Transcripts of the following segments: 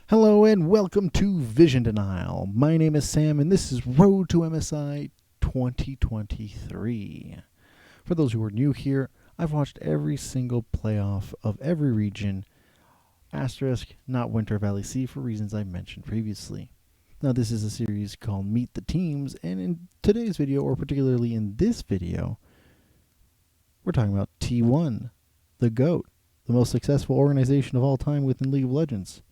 Hello and welcome to Vision Denial. My name is Sam and this is Road to MSI 2023. For those who are new here, I've watched every single playoff of every region, asterisk, not Winter Valley C for reasons I mentioned previously. Now this is a series called Meet the Teams, and in today's video, or particularly in this video, we're talking about T1, the GOAT, the most successful organization of all time within League of Legends.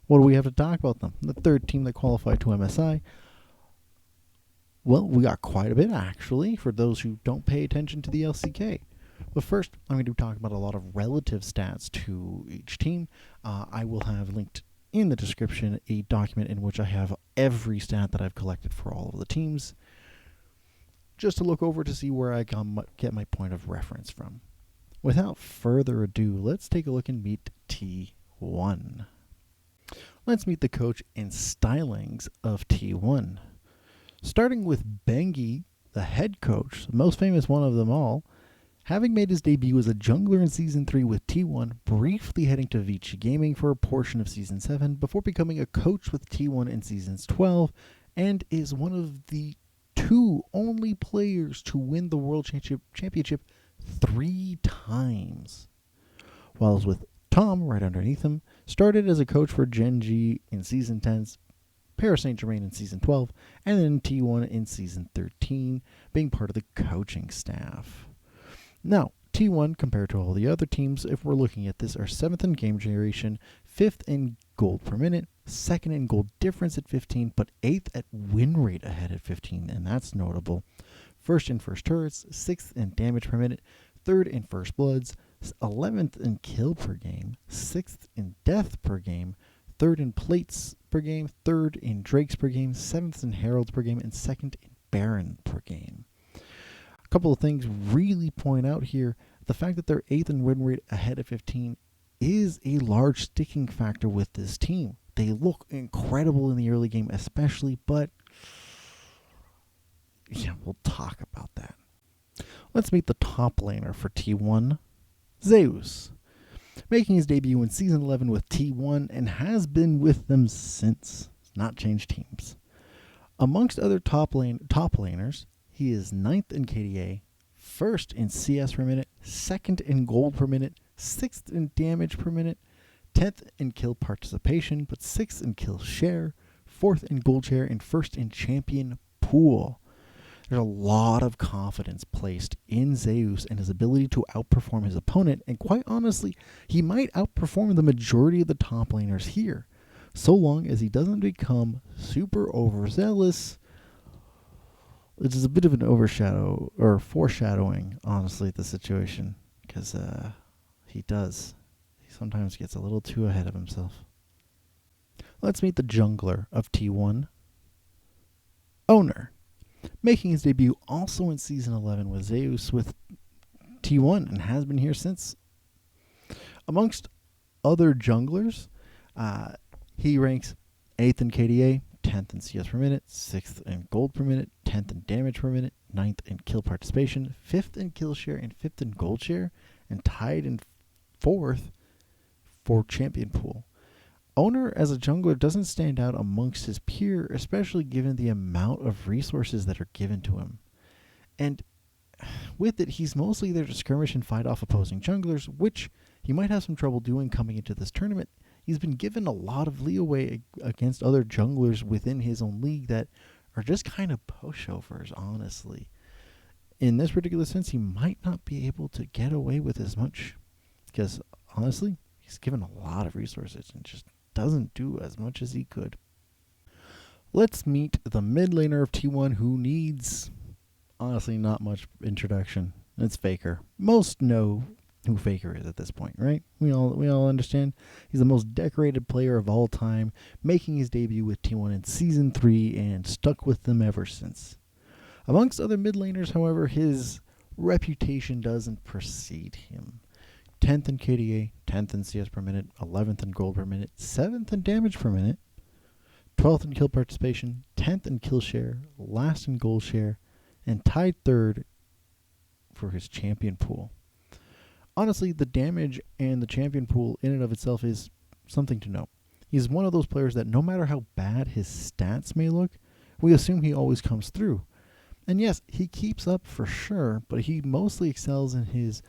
What do we have to talk about them? The third team that qualified to MSI. Well, we got quite a bit, actually, for those who don't pay attention to the LCK. But first, I'm going to talk about a lot of relative stats to each team. I will have linked in the description a document in which I have every stat that I've collected for all of the teams, just to look over to see where I get my point of reference from. Without further ado, let's take a look and meet T1. Let's meet the coach and stylings of T1. Starting with Bengi, the head coach, the most famous one of them all, having made his debut as a jungler in Season 3 with T1, briefly heading to Vici Gaming for a portion of Season 7 before becoming a coach with T1 in Seasons 12, and is one of the two only players to win the World Championship 3 times. While with Tom, right underneath him, started as a coach for Genji in Season 10's, Paris Saint-Germain in Season 12, and then T1 in Season 13, being part of the coaching staff. Now, T1, compared to all the other teams, if we're looking at this, are 7th in game generation, 5th in gold per minute, 2nd in gold difference at 15, but 8th at win rate ahead at 15, and that's notable. 1st in first turrets, 6th in damage per minute, 3rd in first bloods, 11th in kill per game, 6th in death per game, 3rd in plates per game, 3rd in drakes per game, 7th in heralds per game, and 2nd in baron per game. A couple of things really point out here. The fact that they're 8th in win rate ahead of 15 is a large sticking factor with this team. They look incredible in the early game especially, but yeah, we'll talk about that. Let's meet the top laner for T1, Zeus, making his debut in Season 11 with T1 and has been with them since. Not changed teams. Amongst other top laners, he is 9th in KDA, 1st in CS per minute, 2nd in gold per minute, 6th in damage per minute, 10th in kill participation, but 6th in kill share, 4th in gold share, and 1st in champion pool. There's a lot of confidence placed in Zeus and his ability to outperform his opponent, and quite honestly, he might outperform the majority of the top laners here, so long as he doesn't become super overzealous, which is a bit of an overshadow, or foreshadowing, honestly, the situation, because he sometimes gets a little too ahead of himself. Let's meet the jungler of T1, Owner, making his debut also in Season 11 with Zeus with T1 and has been here since. Amongst other junglers, he ranks 8th in KDA, 10th in CS per minute, 6th in gold per minute, 10th in damage per minute, 9th in kill participation, 5th in kill share, and 5th in gold share, and tied in 4th for champion pool. Owner as a jungler doesn't stand out amongst his peer, especially given the amount of resources that are given to him. And with it, he's mostly there to skirmish and fight off opposing junglers, which he might have some trouble doing coming into this tournament. He's been given a lot of leeway against other junglers within his own league that are just kind of pushovers, honestly. In this particular sense, he might not be able to get away with as much, because honestly, he's given a lot of resources and just doesn't do as much as he could. Let's meet the mid laner of T1 who needs, honestly, not much introduction. It's Faker. Most know who Faker is at this point, right? We all understand. He's the most decorated player of all time, making his debut with T1 in Season 3 and stuck with them ever since. Amongst other mid laners, however, his reputation doesn't precede him. 10th in KDA, 10th in CS per minute, 11th in gold per minute, 7th in damage per minute, 12th in kill participation, 10th in kill share, last in goal share, and tied third for his champion pool. Honestly, the damage and the champion pool in and of itself is something to note. He's one of those players that no matter how bad his stats may look, we assume he always comes through. And yes, he keeps up for sure, but he mostly excels in his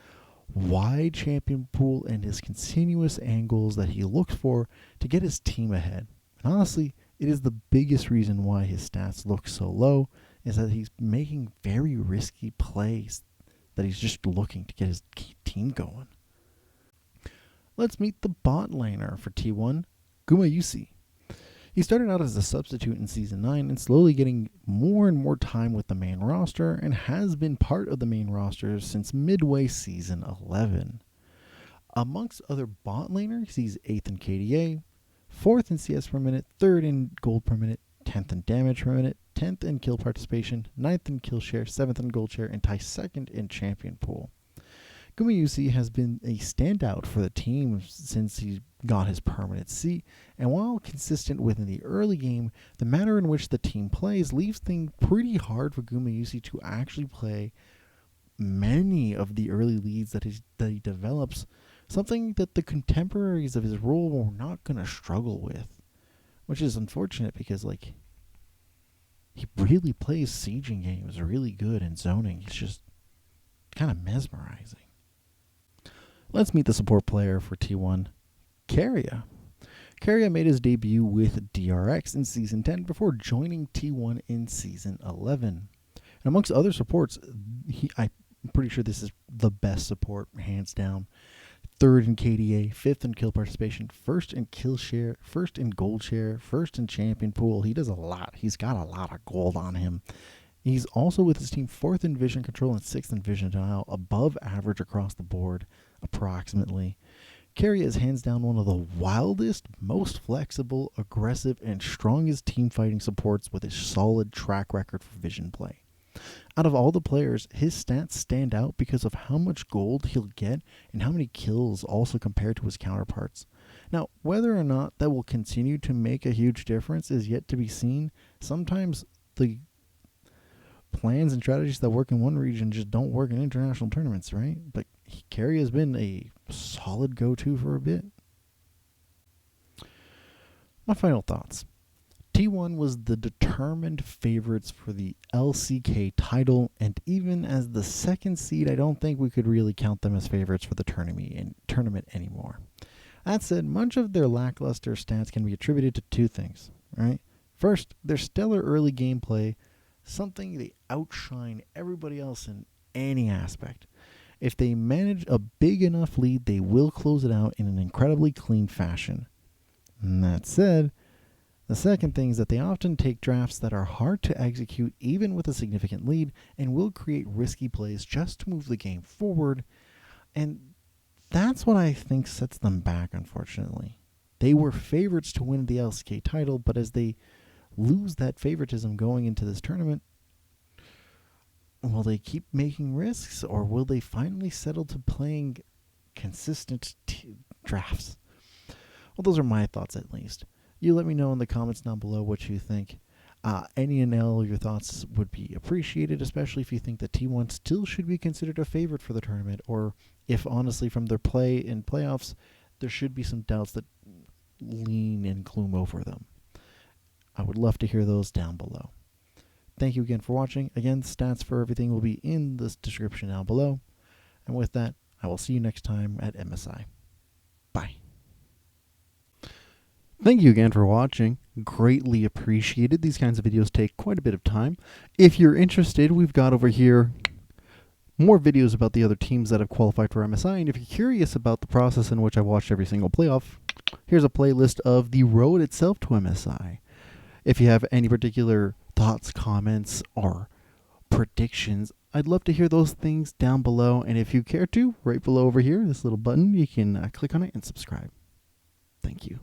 wide champion pool and his continuous angles that he looks for to get his team ahead. And honestly, it is the biggest reason why his stats look so low, is that he's making very risky plays, that he's just looking to get his team going. Let's meet the bot laner for T1, Gumayusi. He started out as a substitute in Season 9 and slowly getting more and more time with the main roster, and has been part of the main roster since midway Season 11. Amongst other bot laners, he's 8th in KDA, 4th in CS per minute, 3rd in gold per minute, 10th in damage per minute, 10th in kill participation, 9th in kill share, 7th in gold share, and ties 2nd in champion pool. Gumayusi has been a standout for the team since he got his permanent seat, and while consistent within the early game, the manner in which the team plays leaves things pretty hard for Gumayusi to actually play many of the early leads that he develops, something that the contemporaries of his role were not going to struggle with, which is unfortunate because, like, he really plays sieging games really good and zoning. It's just kind of mesmerizing. Let's meet the support player for T1, Keria. Keria made his debut with DRX in Season 10 before joining T1 in Season 11. And amongst other supports, I'm pretty sure this is the best support, hands down. 3rd in KDA, 5th in kill participation, 1st in kill share, 1st in gold share, 1st in champion pool. He does a lot. He's got a lot of gold on him. He's also with his team 4th in vision control and 6th in vision denial, above average across the board, approximately. Keria is hands down one of the wildest, most flexible, aggressive, and strongest team fighting supports with a solid track record for vision play. Out of all the players, his stats stand out because of how much gold he'll get and how many kills also compared to his counterparts. Now, whether or not that will continue to make a huge difference is yet to be seen. Sometimes the plans and strategies that work in one region just don't work in international tournaments, right? But Keria has been a solid go-to for a bit. My final thoughts. T1 was the determined favorites for the LCK title, and even as the second seed, I don't think we could really count them as favorites for the tournament anymore. That said, much of their lackluster stats can be attributed to two things, right? First, their stellar early gameplay, something they outshine everybody else in any aspect. If they manage a big enough lead, they will close it out in an incredibly clean fashion. And that said, the second thing is that they often take drafts that are hard to execute even with a significant lead, and will create risky plays just to move the game forward. And that's what I think sets them back, unfortunately. They were favorites to win the LCK title, but as they lose that favoritism going into this tournament, will they keep making risks, or will they finally settle to playing consistent drafts? Well, those are my thoughts at least. You let me know in the comments down below what you think. Any and all of your thoughts would be appreciated, especially if you think that T1 still should be considered a favorite for the tournament, or if honestly from their play in playoffs, there should be some doubts that lean and gloom over them. I would love to hear those down below. Thank you again for watching. Again, stats for everything will be in the description down below. And with that, I will see you next time at MSI. Bye. Thank you again for watching. Greatly appreciated. These kinds of videos take quite a bit of time. If you're interested, we've got over here more videos about the other teams that have qualified for MSI. And if you're curious about the process in which I watched every single playoff, here's a playlist of the road itself to MSI. If you have any particular thoughts, comments, or predictions, I'd love to hear those things down below. And if you care to, right below over here, this little button, you can click on it and subscribe. Thank you.